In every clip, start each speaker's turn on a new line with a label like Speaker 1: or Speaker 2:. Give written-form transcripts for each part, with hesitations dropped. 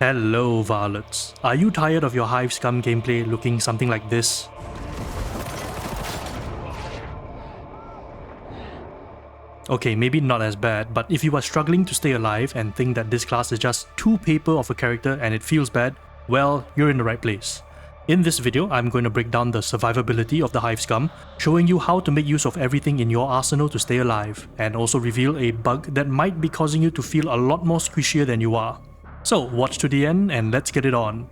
Speaker 1: Hello Varlets. Are you tired of your Hive Scum gameplay looking something like this? Okay, maybe not as bad, but if you are struggling to stay alive and think that this class is just too paper of a character and it feels bad, well, you're in the right place. In this video, I'm going to break down the survivability of the Hive Scum, showing you how to make use of everything in your arsenal to stay alive, and also reveal a bug that might be causing you to feel a lot more squishier than you are. So watch to the end and let's get it on.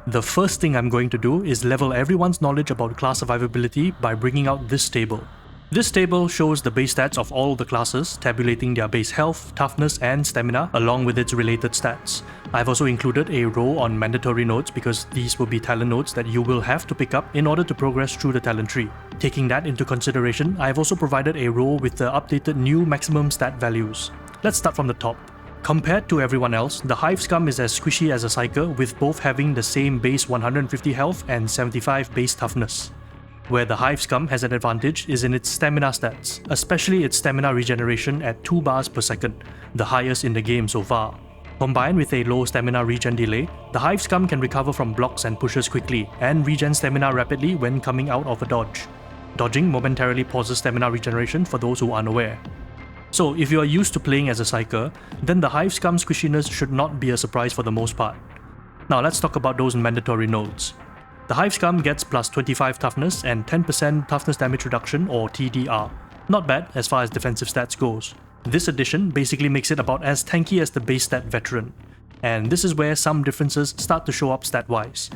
Speaker 1: The first thing I'm going to do is level everyone's knowledge about class survivability by bringing out this table. This table shows the base stats of all the classes, tabulating their base health, toughness and stamina along with its related stats. I've also included a row on mandatory nodes because these will be talent nodes that you will have to pick up in order to progress through the talent tree. Taking that into consideration, I've also provided a row with the updated new maximum stat values. Let's start from the top. Compared to everyone else, the Hive Scum is as squishy as a Psyker, with both having the same base 150 health and 75 base toughness. Where the Hive Scum has an advantage is in its stamina stats, especially its stamina regeneration at 2 bars per second, the highest in the game so far. Combined with a low stamina regen delay, the Hive Scum can recover from blocks and pushes quickly, and regen stamina rapidly when coming out of a dodge. Dodging momentarily pauses stamina regeneration for those who are unaware. So if you are used to playing as a Psyker, then the Hive Scum squishiness should not be a surprise for the most part. Now let's talk about those mandatory nodes. The Hive Scum gets plus 25 toughness and 10% toughness damage reduction or TDR. Not bad as far as defensive stats goes. This addition basically makes it about as tanky as the base stat Veteran. And this is where some differences start to show up stat-wise.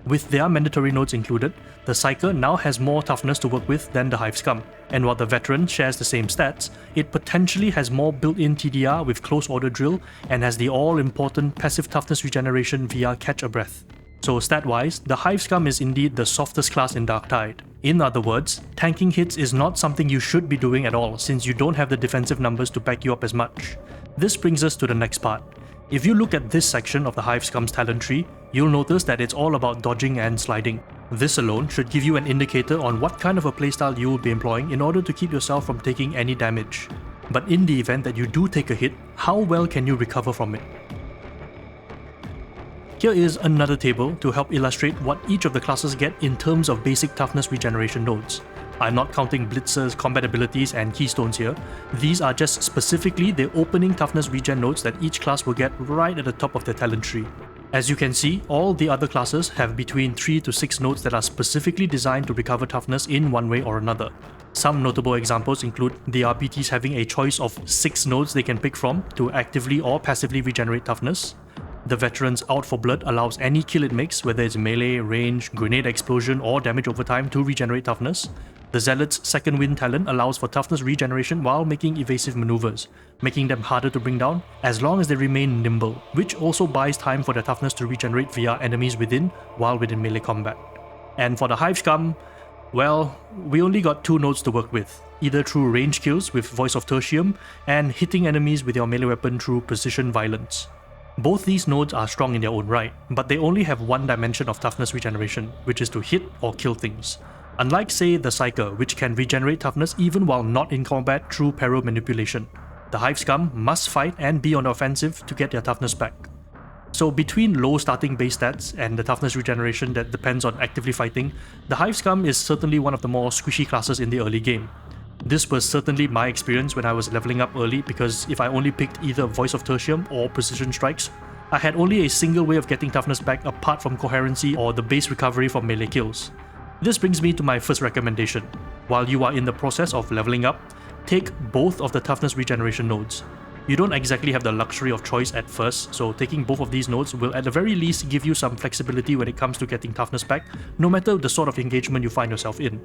Speaker 1: With their mandatory nodes included, the Psyker now has more toughness to work with than the Hive Scum, and while the Veteran shares the same stats, it potentially has more built-in TDR with Close Order Drill and has the all-important passive toughness regeneration via Catch a Breath. So stat-wise, the Hive Scum is indeed the softest class in Darktide. In other words, tanking hits is not something you should be doing at all since you don't have the defensive numbers to back you up as much. This brings us to the next part. If you look at this section of the Hive Scum's talent tree, you'll notice that it's all about dodging and sliding. This alone should give you an indicator on what kind of a playstyle you will be employing in order to keep yourself from taking any damage. But in the event that you do take a hit, how well can you recover from it? Here is another table to help illustrate what each of the classes get in terms of basic toughness regeneration nodes. I'm not counting blitzers, combat abilities and keystones here. These are just specifically the opening toughness regen nodes that each class will get right at the top of their talent tree. As you can see, all the other classes have between 3 to 6 nodes that are specifically designed to recover toughness in one way or another. Some notable examples include the RPTs having a choice of 6 nodes they can pick from to actively or passively regenerate toughness. The Veteran's Out for Blood allows any kill it makes, whether it's melee, range, grenade explosion or damage over time, to regenerate toughness. The Zealot's Second Wind talent allows for toughness regeneration while making evasive maneuvers, making them harder to bring down as long as they remain nimble, which also buys time for their toughness to regenerate via enemies within while within melee combat. And for the Hive Scum, well, we only got 2 nodes to work with, either through range kills with Voice of Tertium and hitting enemies with your melee weapon through Precision Violence. Both these nodes are strong in their own right, but they only have one dimension of toughness regeneration, which is to hit or kill things. Unlike, say, the Psyker, which can regenerate toughness even while not in combat through Peril Manipulation, the Hive Scum must fight and be on the offensive to get their toughness back. So between low starting base stats and the toughness regeneration that depends on actively fighting, the Hive Scum is certainly one of the more squishy classes in the early game. This was certainly my experience when I was leveling up early, because if I only picked either Voice of Tertium or Precision Strikes, I had only a single way of getting toughness back apart from Coherency or the base recovery from melee kills. This brings me to my first recommendation. While you are in the process of leveling up, take both of the toughness regeneration nodes. You don't exactly have the luxury of choice at first, so taking both of these nodes will at the very least give you some flexibility when it comes to getting toughness back, no matter the sort of engagement you find yourself in.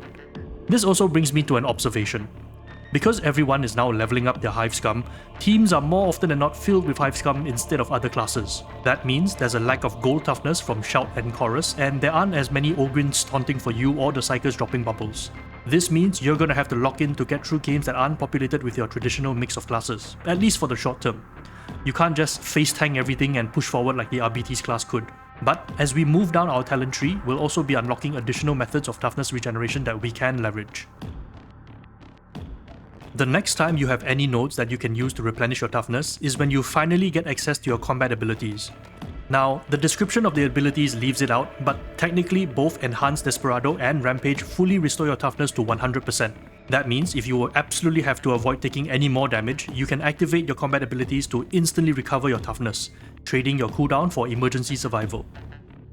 Speaker 1: This also brings me to an observation. Because everyone is now leveling up their Hive Scum, teams are more often than not filled with Hive Scum instead of other classes. That means there's a lack of gold toughness from Shout and Chorus, and there aren't as many Ogryns taunting for you or the Psykers dropping bubbles. This means you're gonna have to lock in to get through games that aren't populated with your traditional mix of classes, at least for the short term. You can't just face tank everything and push forward like the RBT's class could. But as we move down our talent tree, we'll also be unlocking additional methods of toughness regeneration that we can leverage. The next time you have any nodes that you can use to replenish your toughness is when you finally get access to your combat abilities. Now, the description of the abilities leaves it out, but technically both Enhanced Desperado and Rampage fully restore your toughness to 100%. That means if you absolutely have to avoid taking any more damage, you can activate your combat abilities to instantly recover your toughness, trading your cooldown for emergency survival.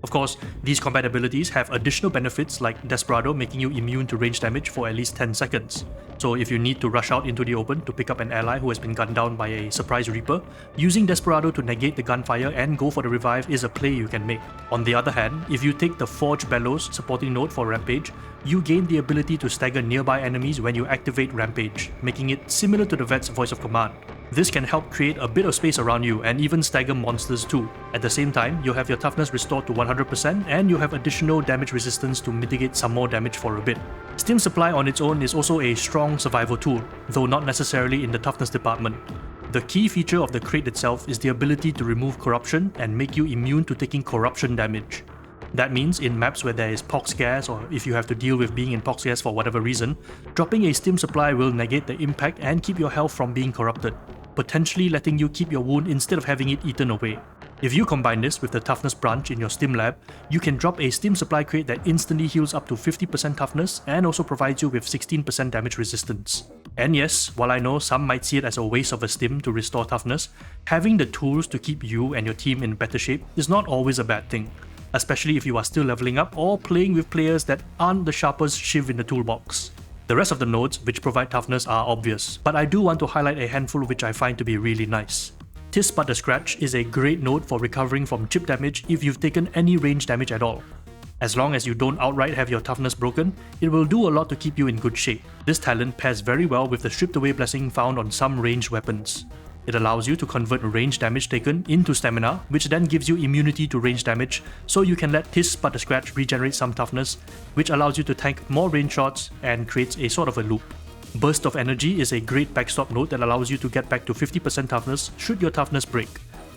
Speaker 1: Of course, these combat abilities have additional benefits like Desperado making you immune to range damage for at least 10 seconds. So if you need to rush out into the open to pick up an ally who has been gunned down by a surprise Reaper, using Desperado to negate the gunfire and go for the revive is a play you can make. On the other hand, if you take the Forge Bellows supporting node for Rampage, you gain the ability to stagger nearby enemies when you activate Rampage, making it similar to the Vet's voice of command. This can help create a bit of space around you and even stagger monsters too. At the same time, you'll have your toughness restored to 100% and you have additional damage resistance to mitigate some more damage for a bit. Stim Supply on its own is also a strong survival tool, though not necessarily in the toughness department. The key feature of the crate itself is the ability to remove corruption and make you immune to taking corruption damage. That means in maps where there is pox gas, or if you have to deal with being in pox gas for whatever reason, dropping a stim supply will negate the impact and keep your health from being corrupted, potentially letting you keep your wound instead of having it eaten away. If you combine this with the toughness branch in your stim lab, you can drop a stim supply crate that instantly heals up to 50% toughness and also provides you with 16% damage resistance. And yes, while I know some might see it as a waste of a stim to restore toughness, having the tools to keep you and your team in better shape is not always a bad thing, especially if you are still leveling up or playing with players that aren't the sharpest shiv in the toolbox. The rest of the nodes which provide toughness are obvious, but I do want to highlight a handful which I find to be really nice. Tis But the Scratch is a great node for recovering from chip damage if you've taken any range damage at all. As long as you don't outright have your toughness broken, it will do a lot to keep you in good shape. This talent pairs very well with the Stripped Away blessing found on some ranged weapons. It allows you to convert range damage taken into stamina, which then gives you immunity to range damage, so you can let Tis But the Scratch regenerate some toughness, which allows you to tank more range shots and creates a sort of a loop. Burst of Energy is a great backstop node that allows you to get back to 50% toughness should your toughness break.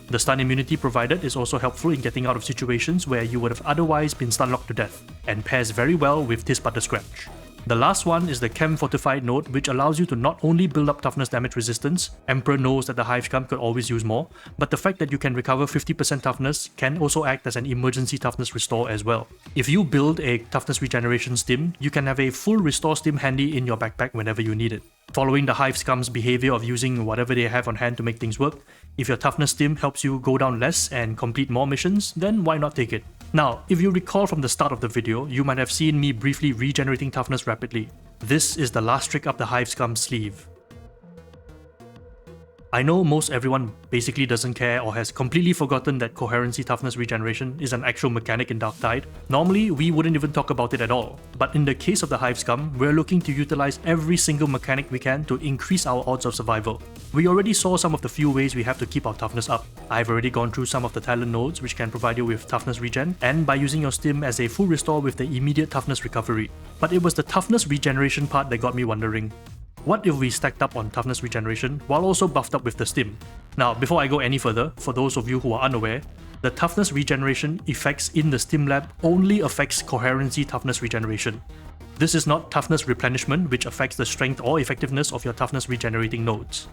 Speaker 1: The stun immunity provided is also helpful in getting out of situations where you would have otherwise been stun-locked to death, and pairs very well with Tis But the Scratch. The last one is the Chem Fortified node, which allows you to not only build up toughness damage resistance. Emperor knows that the Hive Scum could always use more, but the fact that you can recover 50% toughness can also act as an emergency toughness restore as well. If you build a toughness regeneration stim, you can have a full restore stim handy in your backpack whenever you need it. Following the Hive Scum's behavior of using whatever they have on hand to make things work, if your toughness stim helps you go down less and complete more missions, then why not take it? Now, if you recall from the start of the video, you might have seen me briefly regenerating toughness rapidly. This is the last trick up the Hive Scum's sleeve. I know most everyone basically doesn't care or has completely forgotten that Coherency Toughness Regeneration is an actual mechanic in Darktide. Normally, we wouldn't even talk about it at all, but in the case of the Hive Scum, we're looking to utilize every single mechanic we can to increase our odds of survival. We already saw some of the few ways we have to keep our toughness up. I've already gone through some of the talent nodes which can provide you with toughness regen, and by using your stim as a full restore with the immediate toughness recovery. But it was the toughness regeneration part that got me wondering. What if we stacked up on toughness regeneration while also buffed up with the stim? Now, before I go any further, for those of you who are unaware, the toughness regeneration effects in the stim lab only affects coherency toughness regeneration. This is not toughness replenishment, which affects the strength or effectiveness of your toughness regenerating nodes.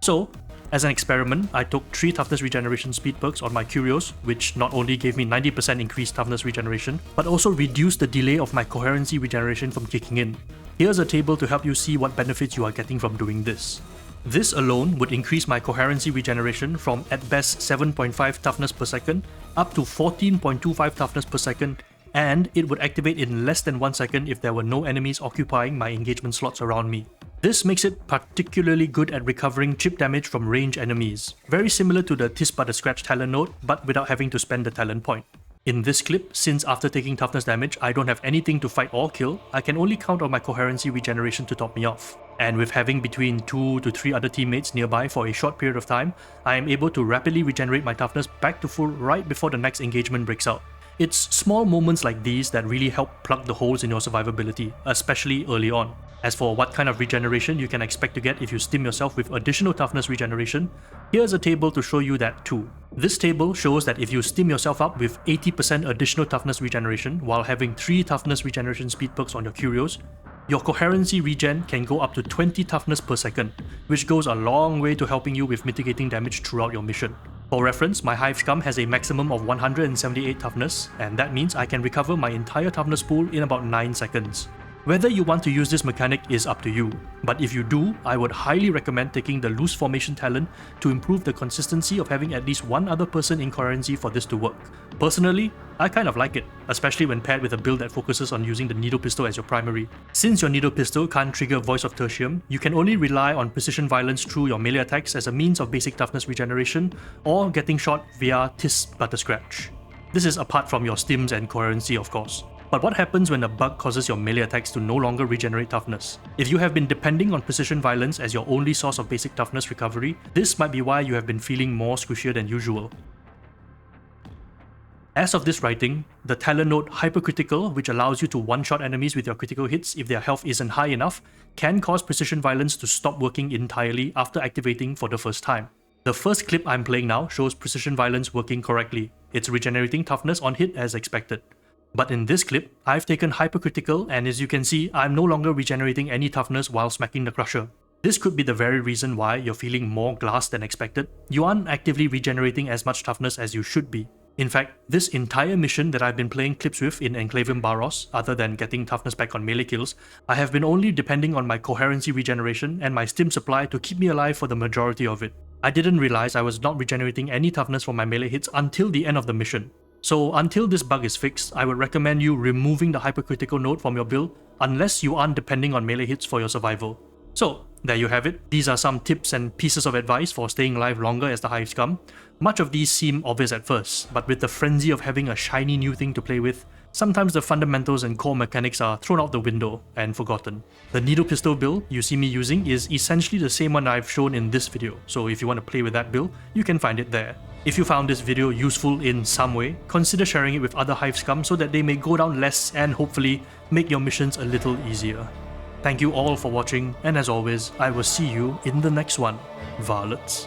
Speaker 1: So, as an experiment, I took 3 toughness regeneration speed perks on my Curios, which not only gave me 90% increased toughness regeneration, but also reduced the delay of my coherency regeneration from kicking in. Here's a table to help you see what benefits you are getting from doing this. This alone would increase my coherency regeneration from at best 7.5 toughness per second up to 14.25 toughness per second, and it would activate in less than 1 second if there were no enemies occupying my engagement slots around me. This makes it particularly good at recovering chip damage from range enemies, very similar to the Tis But the Scratch talent node, but without having to spend the talent point. In this clip, since after taking toughness damage I don't have anything to fight or kill, I can only count on my coherency regeneration to top me off. And with having between 2 to 3 other teammates nearby for a short period of time, I am able to rapidly regenerate my toughness back to full right before the next engagement breaks out. It's small moments like these that really help plug the holes in your survivability, especially early on. As for what kind of regeneration you can expect to get if you stim yourself with additional toughness regeneration, here's a table to show you that too. This table shows that if you stim yourself up with 80% additional toughness regeneration while having 3 toughness regeneration speed perks on your Curios, your coherency regen can go up to 20 toughness per second, which goes a long way to helping you with mitigating damage throughout your mission. For reference, my Hive Scum has a maximum of 178 toughness, and that means I can recover my entire toughness pool in about 9 seconds. Whether you want to use this mechanic is up to you, but if you do, I would highly recommend taking the loose formation talent to improve the consistency of having at least one other person in Coherency for this to work. Personally, I kind of like it, especially when paired with a build that focuses on using the Needle Pistol as your primary. Since your Needle Pistol can't trigger Voice of Tertium, you can only rely on precision violence through your melee attacks as a means of basic toughness regeneration, or getting shot via Tis Butterscratch. This is apart from your stims and Coherency, of course. But what happens when a bug causes your melee attacks to no longer regenerate toughness? If you have been depending on precision violence as your only source of basic toughness recovery, this might be why you have been feeling more squishier than usual. As of this writing, the talent node Hypercritical, which allows you to one-shot enemies with your critical hits if their health isn't high enough, can cause precision violence to stop working entirely after activating for the first time. The first clip I'm playing now shows precision violence working correctly. It's regenerating toughness on hit as expected. But in this clip, I've taken Hypercritical, and as you can see, I'm no longer regenerating any toughness while smacking the Crusher. This could be the very reason why you're feeling more glass than expected. You aren't actively regenerating as much toughness as you should be. In fact, this entire mission that I've been playing clips with in Enclavium Baros, other than getting toughness back on melee kills, I have been only depending on my Coherency Regeneration and my stim supply to keep me alive for the majority of it. I didn't realize I was not regenerating any toughness from my melee hits until the end of the mission. So until this bug is fixed, I would recommend you removing the Hypercritical node from your build unless you aren't depending on melee hits for your survival. So there you have it. These are some tips and pieces of advice for staying alive longer as the Hive Scum. Much of these seem obvious at first, but with the frenzy of having a shiny new thing to play with, sometimes the fundamentals and core mechanics are thrown out the window and forgotten. The Needle Pistol build you see me using is essentially the same one I've shown in this video, so if you want to play with that build, you can find it there. If you found this video useful in some way, consider sharing it with other Hive Scum so that they may go down less and hopefully make your missions a little easier. Thank you all for watching, and as always, I will see you in the next one. Varlets.